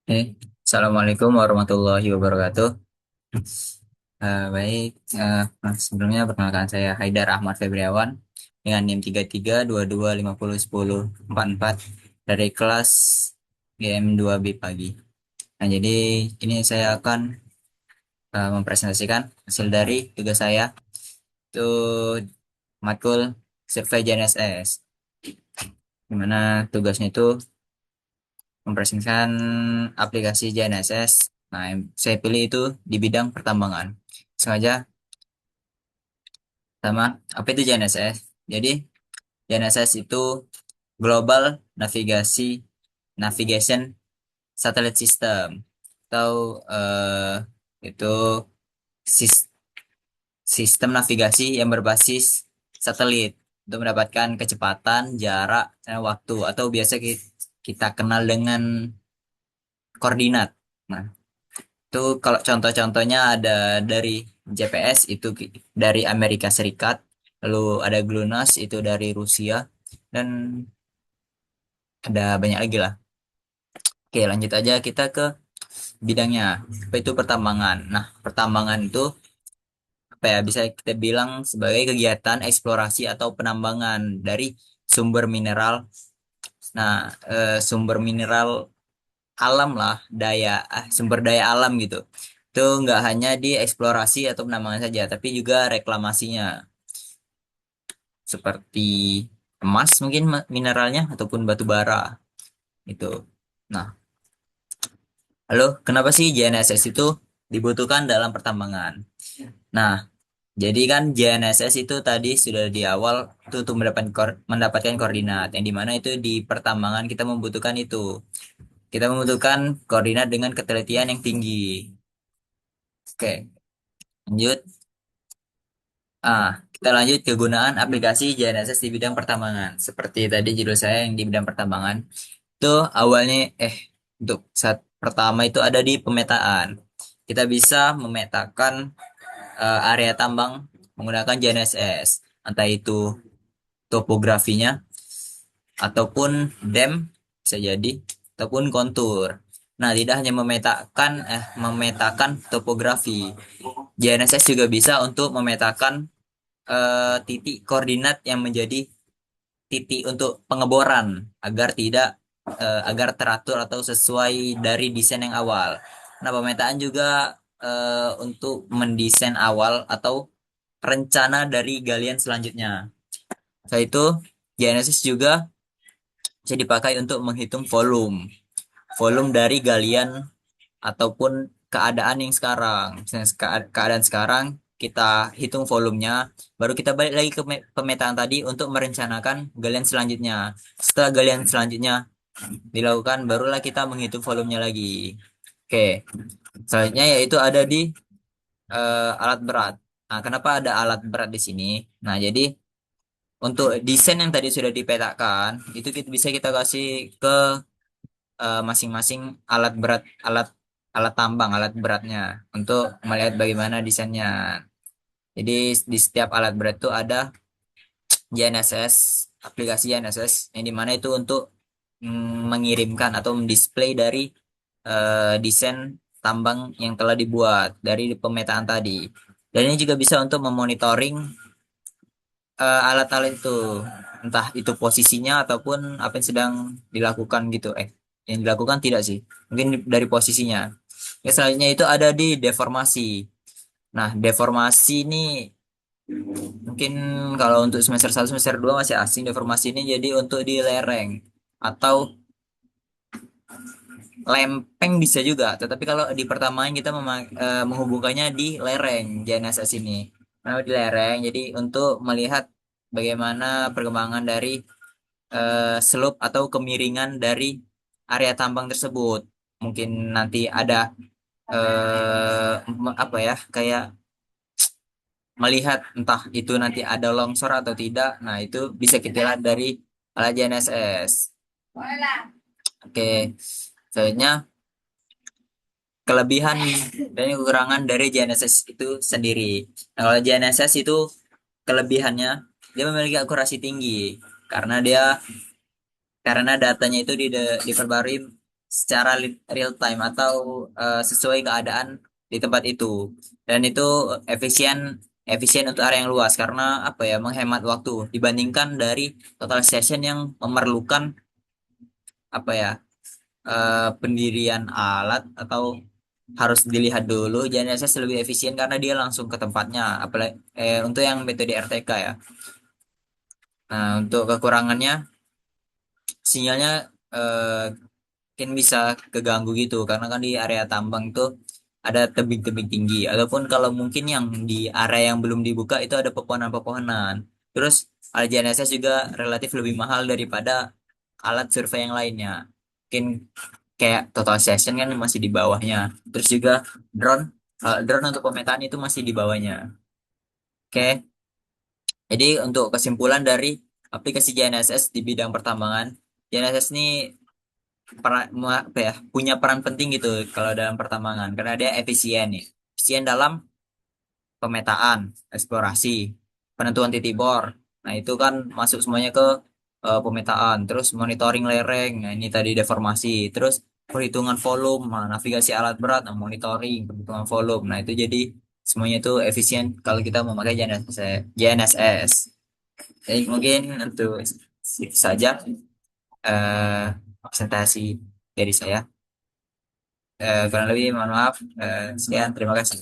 Assalamualaikum warahmatullahi wabarakatuh. Baik, sebelumnya perkenalkan saya Haidar Ahmad Febriawan dengan NIM 3322501044 dari kelas GM2B pagi. Nah, jadi ini saya akan mempresentasikan hasil dari tugas saya itu matkul Survei JNSS, di mana tugasnya itu mempresentasikan aplikasi JNSS. Nah, yang saya pilih itu di bidang pertambangan. Sengaja sama apa itu GNSS? Jadi GNSS itu Global Navigation Satellite System atau itu sis- sistem navigasi yang berbasis satelit untuk mendapatkan kecepatan, jarak, dan waktu atau biasa kita kenal dengan koordinat. Nah, itu kalau contoh-contohnya ada dari GPS itu dari Amerika Serikat, lalu ada GLONASS itu dari Rusia, dan ada banyak lagi lah. Oke, lanjut aja kita ke bidangnya. Apa itu pertambangan? Nah, pertambangan itu apa ya? Bisa kita bilang sebagai kegiatan eksplorasi atau penambangan dari sumber mineral. Nah, sumber mineral alam lah, sumber daya alam gitu. Itu nggak hanya di eksplorasi atau penambangan saja, tapi juga reklamasinya seperti emas mungkin mineralnya ataupun batu bara itu. Nah, halo, kenapa sih JNSS itu dibutuhkan dalam pertambangan? Nah, jadi kan JNSS itu tadi sudah di awal itu untuk mendapatkan koordinat, yang dimana itu di pertambangan kita membutuhkan itu. Kita membutuhkan koordinat dengan ketelitian yang tinggi. Oke, lanjut. Kita lanjut kegunaan aplikasi JNSS di bidang pertambangan. Seperti tadi judul saya yang di bidang pertambangan. Itu awalnya untuk saat pertama itu ada di pemetaan. Kita bisa memetakan area tambang menggunakan GNSS, entah itu topografinya ataupun bisa jadi ataupun kontur. Nah, tidak hanya memetakan topografi. GNSS juga bisa untuk memetakan titik koordinat yang menjadi titik untuk pengeboran agar teratur atau sesuai dari desain yang awal. Nah, pemetaan juga untuk mendesain awal atau rencana dari galian selanjutnya. Selain itu, GNSS juga bisa dipakai untuk menghitung volume dari galian ataupun keadaan yang sekarang. Misalnya keadaan sekarang kita hitung volumenya, baru kita balik lagi ke pemetaan tadi untuk merencanakan galian selanjutnya. Setelah galian selanjutnya dilakukan, barulah kita menghitung volumenya lagi. Oke, selanjutnya yaitu ada di alat berat. Nah, kenapa ada alat berat di sini? Nah, jadi untuk desain yang tadi sudah dipetakan, itu bisa kita kasih ke masing-masing alat alat tambang, alat beratnya untuk melihat bagaimana desainnya. Jadi di setiap alat berat itu ada GNSS, aplikasi GNSS yang dimana itu untuk mengirimkan atau mendisplay dari desain tambang yang telah dibuat dari pemetaan tadi. Dan ini juga bisa untuk memonitoring alat-alat itu, entah itu posisinya ataupun apa yang sedang dilakukan gitu. Yang dilakukan tidak sih, mungkin dari posisinya. Ya, selanjutnya itu ada di deformasi. Nah, deformasi ini mungkin kalau untuk semester 1 semester 2 masih asing deformasi ini, jadi untuk di lereng atau lempeng bisa juga. Tetapi kalau di pertamanya kita menghubungkannya di lereng JNSS ini. Nah, di lereng jadi untuk melihat bagaimana perkembangan dari slope atau kemiringan dari area tambang tersebut. Mungkin nanti ada apa ya, kayak melihat entah itu nanti ada longsor atau tidak. Nah, itu bisa kita lihat dari alat GNSS. Oke, selanjutnya kelebihan dan kekurangan dari GNSS itu sendiri. Nah, kalau GNSS itu kelebihannya dia memiliki akurasi tinggi karena datanya itu diperbarui secara real time atau sesuai keadaan di tempat itu. Dan itu efisien efisien untuk area yang luas karena apa ya, menghemat waktu dibandingkan dari total session yang memerlukan apa ya, pendirian alat atau harus dilihat dulu. JNSS lebih efisien karena dia langsung ke tempatnya, apalagi untuk yang metode RTK ya. Nah, untuk kekurangannya, sinyalnya eh, mungkin bisa keganggu gitu karena kan di area tambang itu ada tebing-tebing tinggi, ataupun kalau mungkin yang di area yang belum dibuka itu ada pepohonan-pepohonan. Terus alat GNSS juga relatif lebih mahal daripada alat survei yang lainnya. Mungkin kayak total session kan masih di bawahnya. Terus juga drone, drone untuk pemetaan itu masih di bawahnya. Oke, jadi untuk kesimpulan dari aplikasi GNSS di bidang pertambangan, GNSS ini apa ya, punya peran penting gitu kalau dalam pertambangan karena dia efisien nih. Efisien dalam pemetaan, eksplorasi, penentuan titik bor. Nah, itu kan masuk semuanya ke pemetaan, terus monitoring lereng. Nah, ini tadi deformasi, terus perhitungan volume, nah, navigasi alat berat, nah, monitoring, perhitungan volume. Nah, itu jadi semuanya itu efisien kalau kita memakai GNSS. GNSS. Jadi mungkin untuk itu saja eh, presentasi dari saya. Kurang lebih mohon maaf. Sekian, terima kasih.